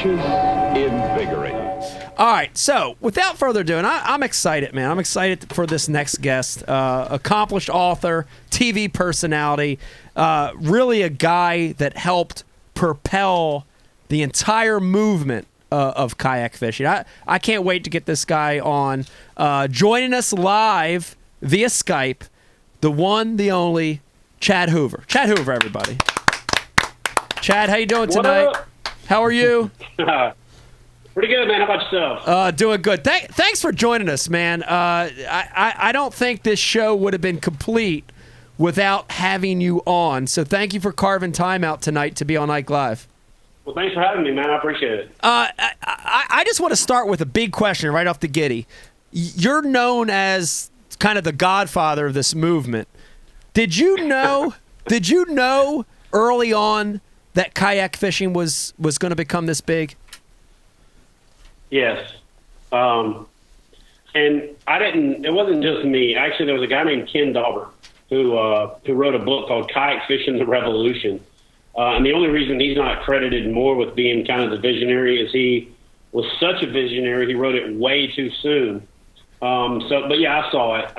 delicious, invigorating. All right, so without further ado, and I'm excited, man. I'm excited for this next guest. Accomplished author, TV personality, really a guy that helped propel the entire movement of kayak fishing. I can't wait to get this guy on. Joining us live via Skype, the one, the only, Chad Hoover. Chad Hoover, everybody. Chad, how you doing tonight? What up? How are you? Pretty good, man. How about yourself? Doing good. Thanks for joining us, man. I don't think this show would have been complete without having you on. So thank you for carving time out tonight to be on Ike Live. Well, thanks for having me, man. I appreciate it. I just want to start with a big question right off the giddy. You're known as kind of the godfather of this movement. Did you know? Did you know early on that kayak fishing was going to become this big? Yes. And I didn't, it wasn't just me. Actually, there was a guy named Ken Dauber who wrote a book called Kayak Fishing the Revolution. And the only reason he's not credited more with being kind of the visionary is he was such a visionary, he wrote it way too soon. But yeah, I saw it.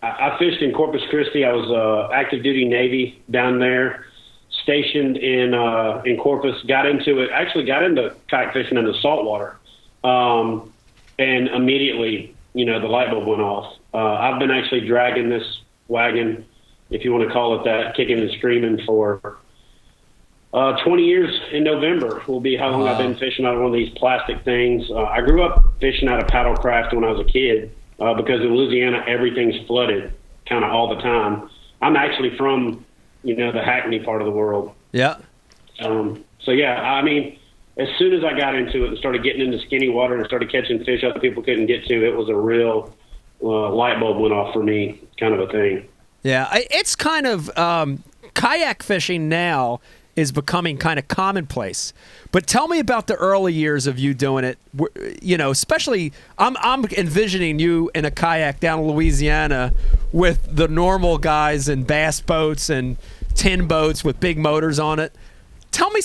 I fished in Corpus Christi. I was active duty Navy down there, stationed in Corpus, got into kayak fishing in the saltwater. And immediately, the light bulb went off. I've been actually dragging this wagon, if you want to call it that, kicking and screaming for 20 years in November will be how long I've been fishing out of one of these plastic things. I grew up fishing out of paddlecraft when I was a kid because in Louisiana, everything's flooded kind of all the time. I'm actually from, the Hackney part of the world. Yeah. So, yeah, I mean, as soon as I got into it and started getting into skinny water and started catching fish other people couldn't get to, it was a real light bulb went off for me kind of a thing. Yeah, it's kind of kayak fishing now is becoming kind of commonplace. But tell me about the early years of you doing it. Especially I'm envisioning you in a kayak down in Louisiana with the normal guys in bass boats and tin boats with big motors on it. Tell me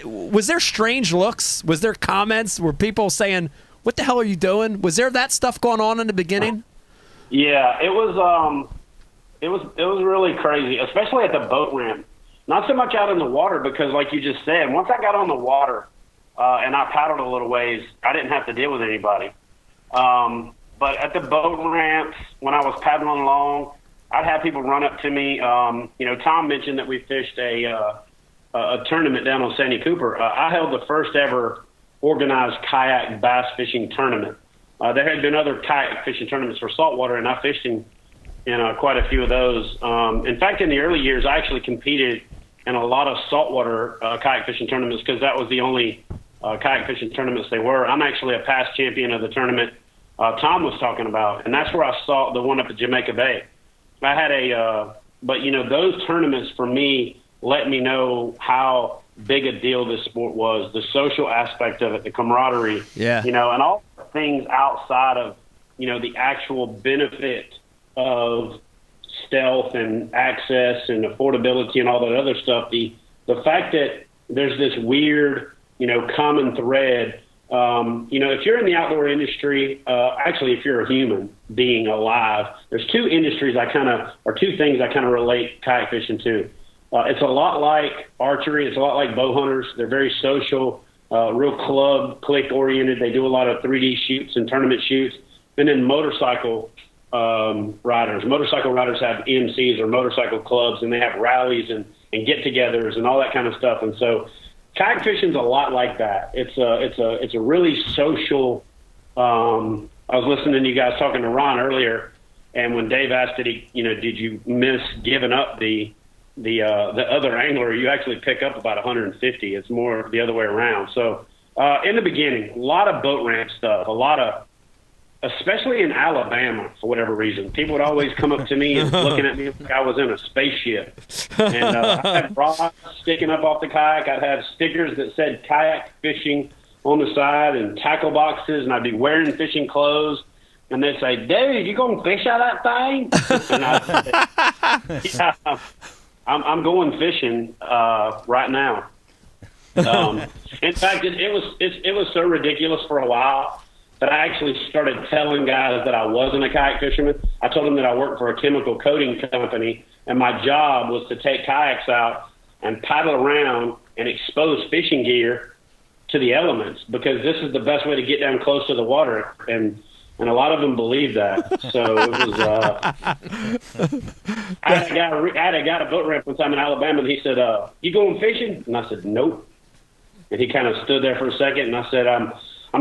was there strange looks? Was there comments? Were people saying, "What the hell are you doing?" Was there that stuff going on in the beginning? Yeah, it was really crazy, especially at the boat ramp. Not so much out in the water because, like you just said, once I got on the water and I paddled a little ways, I didn't have to deal with anybody. But at the boat ramps, when I was paddling along, I'd have people run up to me. Tom mentioned that we fished a tournament down on Sandy Cooper. I held the first ever organized kayak bass fishing tournament. There had been other kayak fishing tournaments for saltwater, and I fished in quite a few of those. In fact, in the early years, I actually competed in a lot of saltwater kayak fishing tournaments because that was the only kayak fishing tournaments they were. I'm actually a past champion of the tournament Tom was talking about, and that's where I saw the one up at Jamaica Bay. I had but those tournaments for me let me know how big a deal this sport was, the social aspect of it, the camaraderie, and all the things outside of, the actual benefit of stealth and access and affordability and all that other stuff. The fact that there's this weird, common thread. If you're in the outdoor industry, actually, if you're a human being alive, there's two things I kind of relate kayak fishing to. It's a lot like archery. It's a lot like bow hunters. They're very social, real club, clique oriented. They do a lot of 3D shoots and tournament shoots. And then motorcycle riders. Motorcycle riders have MCs or motorcycle clubs, and they have rallies and get-togethers and all that kind of stuff. And so, kayak fishing's a lot like that. It's a really social. I was listening to you guys talking to Ron earlier, and when Dave asked, did you miss giving up the other angler? You actually pick up about 150. It's more the other way around. So in the beginning, a lot of boat ramp stuff, especially in Alabama, for whatever reason. People would always come up to me and looking at me like I was in a spaceship. And I'd have rods sticking up off the kayak. I'd have stickers that said kayak fishing on the side and tackle boxes, and I'd be wearing fishing clothes. And they'd say, "Dude, you going to fish out of that thing?" And I'd say, "Yeah, I'm going fishing right now." In fact, it was so ridiculous for a while that I actually started telling guys that I wasn't a kayak fisherman. I told them that I worked for a chemical coating company, and my job was to take kayaks out and paddle around and expose fishing gear to the elements, because this is the best way to get down close to the water. And a lot of them believed that. So it was. I had a guy at a boat ramp one time in Alabama, and he said, "You going fishing?" And I said, "Nope." And he kind of stood there for a second, and I said, I'm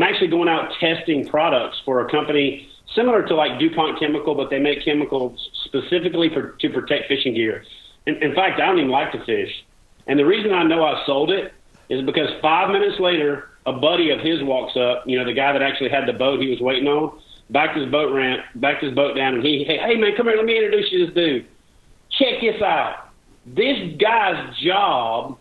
actually going out testing products for a company similar to like DuPont Chemical, but they make chemicals specifically to protect fishing gear. In fact, I don't even like to fish. And the reason I know I sold it is because 5 minutes later, a buddy of his walks up, the guy that actually had the boat he was waiting on, backed his boat down, and hey man, come here, let me introduce you to this dude. Check this out. This guy's job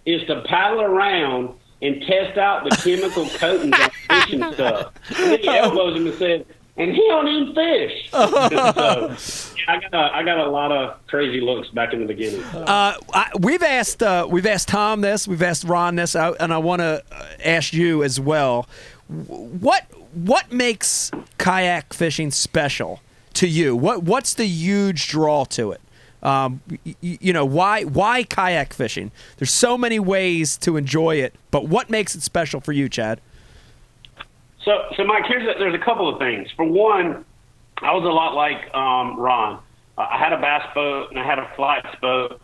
is to paddle around and test out the chemical coatings on fishing stuff. And then he elbows him and said, and he don't even fish. So, I got a lot of crazy looks back in the beginning. We've asked Tom this, we've asked Ron this, and I want to ask you as well. What makes kayak fishing special to you? What's the huge draw to it? Why kayak fishing? There's so many ways to enjoy it, but what makes it special for you, Chad? So Mike, there's a couple of things. For one, I was a lot like Ron. I had a bass boat and I had a flats boat.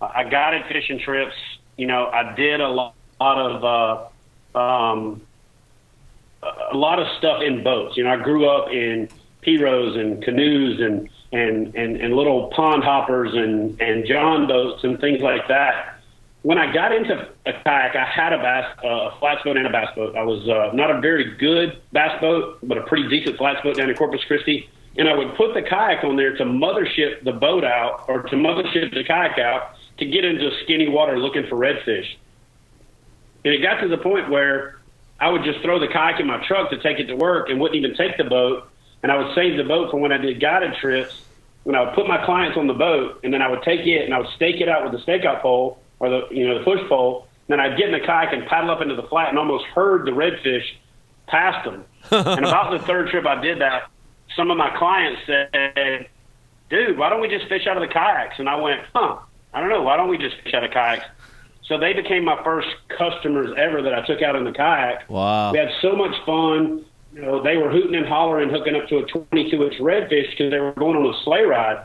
I guided fishing trips. I did a lot of stuff in boats. I grew up in pirogues and canoes and little pond hoppers and john boats and things like that. When I got into a kayak, I had a flats boat and a bass boat. I was not a very good bass boat, but a pretty decent flats boat down in Corpus Christi. And I would put the kayak on there to mothership the boat out, or to mothership the kayak out, to get into skinny water looking for redfish. And it got to the point where I would just throw the kayak in my truck to take it to work and wouldn't even take the boat. And I would save the boat for when I did guided trips, when I would put my clients on the boat, and then I would take it and I would stake it out with the stakeout pole, or the push pole. Then I'd get in the kayak and paddle up into the flat and almost herd the redfish past them. And about the third trip I did that, some of my clients said, "Dude, why don't we just fish out of the kayaks?" And I went, I don't know. Why don't we just fish out of kayaks? So they became my first customers ever that I took out in the kayak. Wow. We had so much fun. They were hooting and hollering, hooking up to a 22-inch redfish because they were going on a sleigh ride.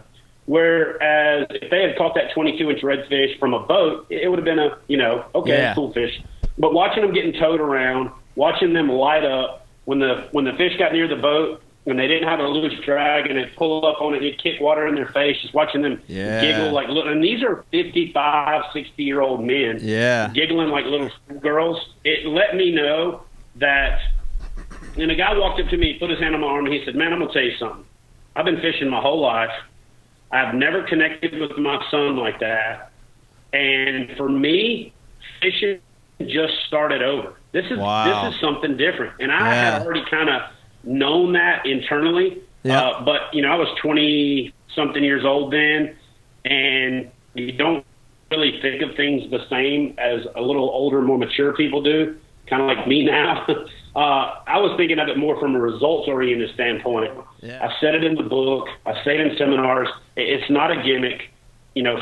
Whereas if they had caught that 22-inch redfish from a boat, it would have been cool fish. But watching them getting towed around, watching them light up when the fish got near the boat, when they didn't have a loose drag and they'd pull up on it, it'd kick water in their face, just watching them giggle like little. And these are 55, 60-year-old men giggling like little girls. It let me know that. And a guy walked up to me, put his hand on my arm, and he said, "Man, I'm gonna tell you something. I've been fishing my whole life. I've never connected with my son like that. And for me, fishing just started over. This is something different." And I had already kind of known that internally. But I was 20-something years old then, and you don't really think of things the same as a little older, more mature people do, kind of like me now. I was thinking of it more from a results-oriented standpoint. Yeah. I said it in the book. I say it in seminars. It's not a gimmick.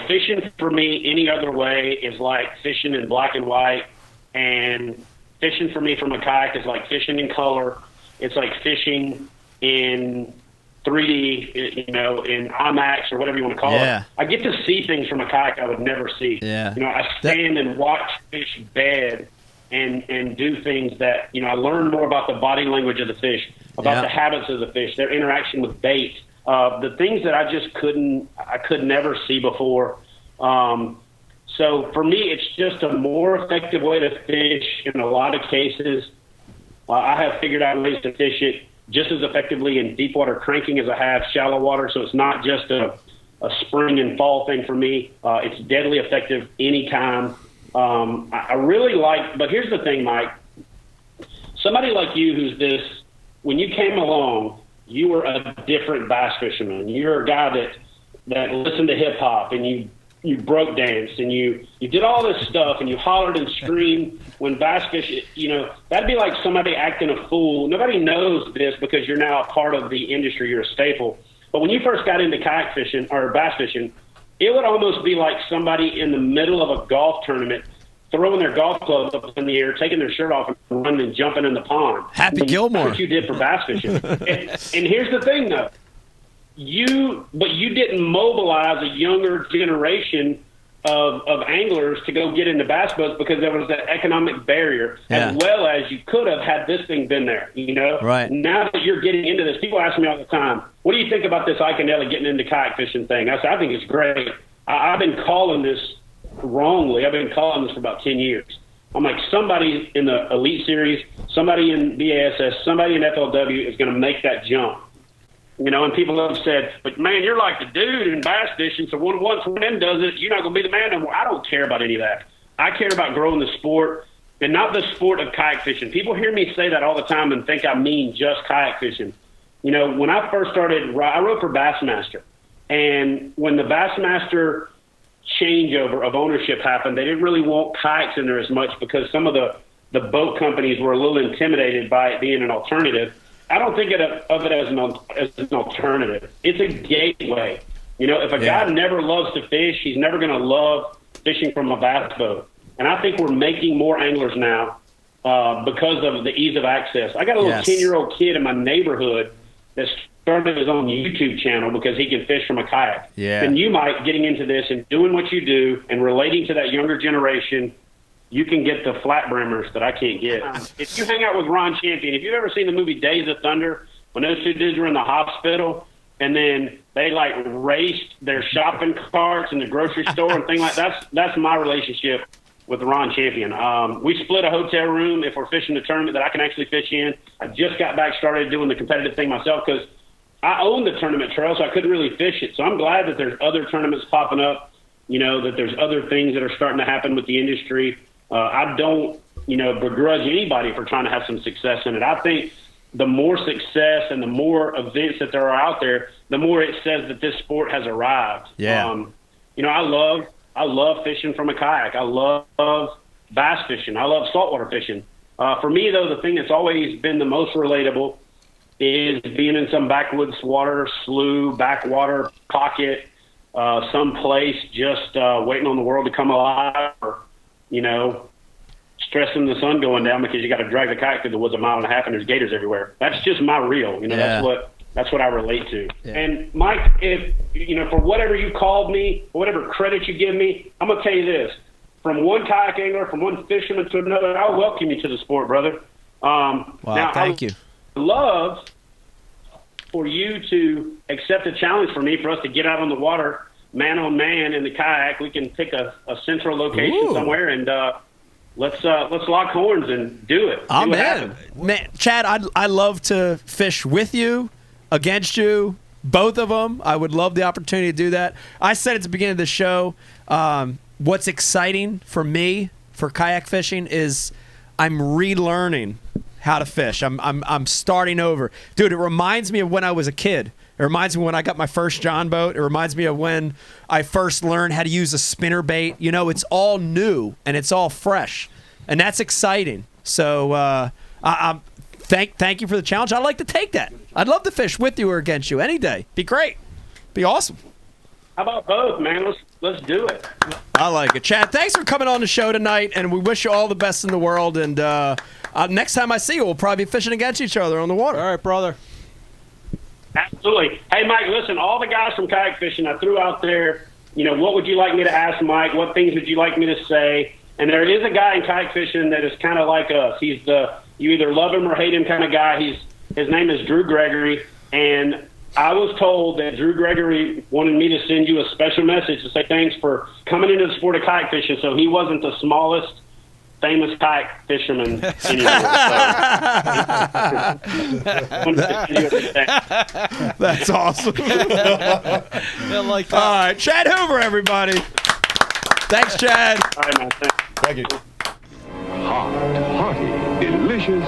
Fishing for me any other way is like fishing in black and white, and fishing for me from a kayak is like fishing in color. It's like fishing in 3D, in IMAX or whatever you want to call it. I get to see things from a kayak I would never see. Yeah. I stand and watch fish bed and do things that, I learn more about the body language of the fish, about the habits of the fish, their interaction with bait, the things that I could never see before. So for me, it's just a more effective way to fish in a lot of cases. I have figured out ways to fish it just as effectively in deep water cranking as I have shallow water. So it's not just a spring and fall thing for me. It's deadly effective anytime. I really like, but here's the thing, Mike. Somebody like you when you came along, you were a different bass fisherman. You're a guy that listened to hip hop, and you you broke danced and you did all this stuff and you hollered and screamed when bass fish, that'd be like somebody acting a fool. Nobody knows this because you're now a part of the industry. You're a staple. But when you first got into kayak fishing or bass fishing, it would almost be like somebody in the middle of a golf tournament throwing their golf clubs up in the air, taking their shirt off and running and jumping in the pond. Happy Gilmore. That's what you did for bass fishing. And here's the thing, though. You didn't mobilize a younger generation of anglers to go get into bass boats because there was that economic barrier, as well as you could have had this thing been there, Right. Now that you're getting into this, people ask me all the time, what do you think about this Iaconelli getting into kayak fishing thing? I said, I think it's great. I've been calling this wrongly. I've been calling this for about 10 years. I'm like, somebody in the Elite Series, somebody in BASS, somebody in FLW is going to make that jump. And people have said, but man, you're like the dude in bass fishing, so once one of them does it, you're not going to be the man anymore. I don't care about any of that. I care about growing the sport, and not the sport of kayak fishing. People hear me say that all the time and think I mean just kayak fishing. When I first started, I wrote for Bassmaster, and when the Bassmaster changeover of ownership happened, they didn't really want kayaks in there as much because some of the boat companies were a little intimidated by it being an alternative. I don't think of it as an alternative. It's a gateway. If a guy never loves to fish, he's never going to love fishing from a bass boat. And I think we're making more anglers now because of the ease of access. I got a little 10-year-old kid in my neighborhood that started his own YouTube channel because he can fish from a kayak. Yeah. And you might, getting into this and doing what you do and relating to that younger generation, you can get the flat brimmers that I can't get. If you hang out with Ron Champion, if you've ever seen the movie Days of Thunder, when those two dudes were in the hospital and then they raced their shopping carts in the grocery store and things like that, that's my relationship with Ron Champion. We split a hotel room if we're fishing a tournament that I can actually fish in. I just got back started doing the competitive thing myself because I own the tournament trail, so I couldn't really fish it. So I'm glad that there's other tournaments popping up, that there's other things that are starting to happen with the industry. I don't, begrudge anybody for trying to have some success in it. I think the more success and the more events that there are out there, the more it says that this sport has arrived. Yeah. I love fishing from a kayak. I love bass fishing. I love saltwater fishing. For me, though, the thing that's always been the most relatable is being in some backwoods water, slough, backwater pocket, someplace just waiting on the world to come alive, or stressing the sun going down because you got to drag the kayak through the woods a mile and a half and there's gators everywhere. That's just my reel. That's what I relate to. Yeah. And Mike, if for whatever you called me, whatever credit you give me, I'm gonna tell you this: from one kayak angler, from one fisherman to another, I'll welcome you to the sport, brother. Wow, thank you. I love for you to accept a challenge for me, for us to get out on the water, man on man in the kayak. We can pick a central location somewhere and let's lock horns and do it. I'm in. Man, Chad, I love to fish with you, against you, both of them. I would love the opportunity to do that. I said at the beginning of the show, what's exciting for me for kayak fishing is I'm relearning how to fish. I'm starting over. Dude, it reminds me of when I was a kid. It reminds me when I got my first John boat. It reminds me of when I first learned how to use a spinner bait. It's all new and it's all fresh, and that's exciting. So thank you for the challenge. I'd like to take that. I'd love to fish with you or against you any day. Be great. Be awesome. How about both, man? Let's do it. I like it. Chad, thanks for coming on the show tonight, and we wish you all the best in the world. And next time I see you, we'll probably be fishing against each other on the water. All right, brother. Absolutely. Hey, Mike, listen, all the guys from kayak fishing, I threw out there, what would you like me to ask Mike? What things would you like me to say? And there is a guy in kayak fishing that is kind of like us. He's you either love him or hate him kind of guy. His name is Drew Gregory, and I was told that Drew Gregory wanted me to send you a special message to say thanks for coming into the sport of kayak fishing. So he wasn't the smallest famous kayak fisherman anymore. That's awesome. I like that. All right, Chad Hoover, everybody. Thanks, Chad. All right, man. Thank you. Hot, hearty, delicious.